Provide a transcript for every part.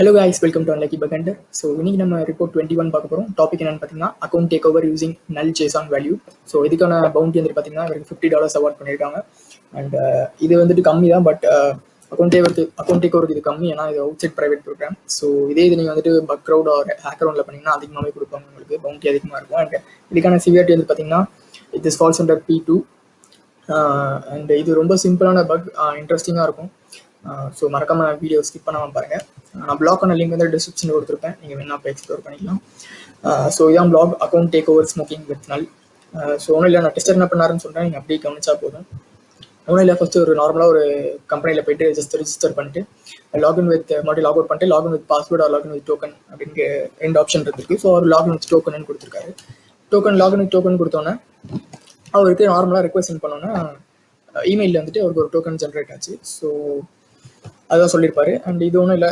Hello guys, welcome to Unlucky Bugender. So இன்னைக்கு நம்ம report 21 பார்க்க போகிறோம். டாபிக் என்னன்னு பார்த்தீங்கன்னா அக்கௌண்ட் டேக் ஓவர் யூசிங் நல் JSON வேல்யூ. ஸோ இதுக்கான பவுண்டி வந்து பார்த்தீங்கன்னா இவருக்கு $50 அவார்ட் பண்ணியிருக்காங்க. அண்ட் இது வந்துட்டு கம்மி தான், பட் அக்கௌண்ட் டேக் ஓவருக்கு இது கம்மி, ஏன்னா இது outside private program. So இதே இது நீங்கள் வந்துட்டு பக் க்ரௌட் ஒரு ஹேக்கர் ரவுண்டில் பண்ணிங்கன்னா அதிகமாகவே கொடுப்பாங்க, உங்களுக்கு பவுண்டி அதிகமாக இருக்கும். அண்ட் இதுக்கான சிவியாரிட்டி வந்து பார்த்தீங்கன்னா it is false under P2. And இது ரொம்ப சிம்பிளான பக், இன்ட்ரெஸ்டிங்காக இருக்கும். ஸோ மறக்காமல் வீடியோ ஸ்கிப் பண்ணாமல் பாருங்கள். நான் பிளாக் பண்ண லிங்க் வந்து டிஸ்கிரிப்ஷனில் கொடுத்துருப்பேன், நீங்கள் வேணா இப்போ எக்ஸ்ப்ளோர் பண்ணிக்கலாம். ஸோ இதான் black account take over smoking with null. So ஒன்றும் இல்லை, நான் டெஸ்டர் என்ன பண்ணாருன்னு சொல்கிறேன், நீங்கள் அப்படியே கவனிச்சா போதும். ஒன்றும் இல்லை, ஃபஸ்ட்டு ஒரு நார்மலாக ஒரு கம்பெனியில் போய்ட்டு ரிஜிஸ்டர் பண்ணிட்டு லாகின் வித் மறுபடியும் லாக் அவுட் பண்ணிட்டு login with password or login with token அப்படின்னு 2 ஆப்ஷன் இருக்குது. ஸோ அவர் லாகின் வித் டோக்கன் கொடுத்துருக்காரு. லாகின் வித் டோக்கன் கொடுத்தோன்னே அவருக்கு நார்மலாக ரெக்வஸ்ட் சென்ட் பண்ணோன்னா இமெயிலில் வந்துட்டு அவருக்கு ஒரு டோக்கன் ஜென்ரேட் ஆச்சு. ஸோ அதான் சொல்லியிருப்பாரு. அண்ட் இது ஒன்றும் இல்லை,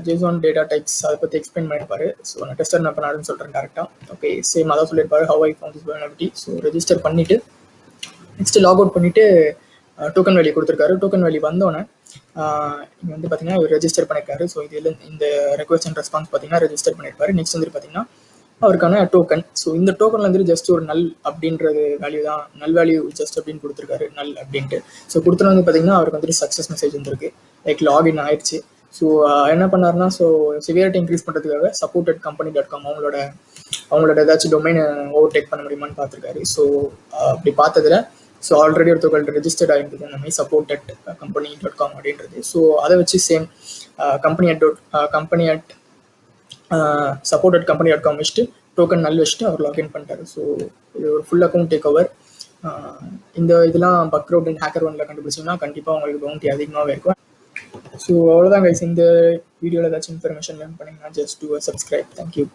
JSON டேட்டா டைப்ஸ் அதை பற்றி எக்ஸ்பிளைன் பண்ணியிருப்பாரு. ஸோ நான் டெஸ்டர் என்ன பண்ணாருன்னு சொல்கிறேன் டேரெக்டாக. ஓகே, சேம் அதான் சொல்லியிருப்பாரு, how I found this vulnerability. So register பண்ணிவிட்டு நெக்ஸ்ட்டு லாக் அவுட் பண்ணிவிட்டு டோக்கன் வேல்யூ கொடுத்துருக்காரு. டோக்கன் வேல்யூ வந்தோடனே இங்கே வந்து பார்த்தீங்கன்னா இவர் ரெஜிஸ்டர் பண்ணியிருக்காரு. ஸோ இதில் இந்த ரெக்வஸ்ட் அண்ட் ரெஸ்பான்ஸ் பார்த்தீங்கன்னா ரெஜிஸ்டர் பண்ணியிருப்பாரு. நெக்ஸ்ட் வந்து பார்த்தீங்கன்னா அவருக்கான டோக்கன். ஸோ இந்த டோக்கனில் வந்துட்டு ஜஸ்ட் ஒரு நல் அப்படின்றது வேல்யூ தான், நல் வேல்யூ ஜஸ்ட் அப்படின்னு கொடுத்துருக்காரு, நல் அப்படின்ட்டு. ஸோ கொடுத்தோன்னு வந்து பார்த்தீங்கன்னா அவருக்கு வந்துட்டு சக்ஸஸ் மெசேஜ் வந்துருக்கு, லைக் லாகின் ஆயிடுச்சு. ஸோ என்ன பண்ணாருன்னா, ஸோ சிவியாரிட்டி இன்க்ரீஸ் பண்ணுறதுக்காக supportedcompany.com அவங்களோட ஏதாச்சும் டொமைனை ஓவர்டேக் பண்ண முடியுமான்னு பார்த்துருக்காரு. ஸோ அப்படி பார்த்ததுல ஸோ ஆல்ரெடி ஒருத்தவங்கள்ட்ட ரெஜிஸ்டர்ட் ஆகிருந்தது இந்த மாதிரி supportedcompany.com அப்படின்றது. ஸோ அதை வச்சு சேம் company at supportedcompany.com வச்சுட்டு டோக்கன் நல் வச்சுட்டு அவர் லாகின் பண்ணிட்டாரு. ஸோ இது ஒரு ஃபுல் அக்கௌண்ட் டேக் ஓவர். இந்த இதெல்லாம் பக் க்ரௌட் அண்ட் ஹேக்கர் ஒன்ல கண்டுபிடிச்சிங்கன்னா கண்டிப்பாக உங்களுக்கு பவுண்டி அதிகமாகவே இருக்கும். ஸோ அவ்வளோதான் கைஸ், இந்த வீடியோவில் ஏதாச்சும் இன்ஃபர்மேஷன் லேர்ன் பண்ணிங்கன்னா ஜஸ்ட் டூ சப்ஸ்கிரைப். தேங்க்யூ.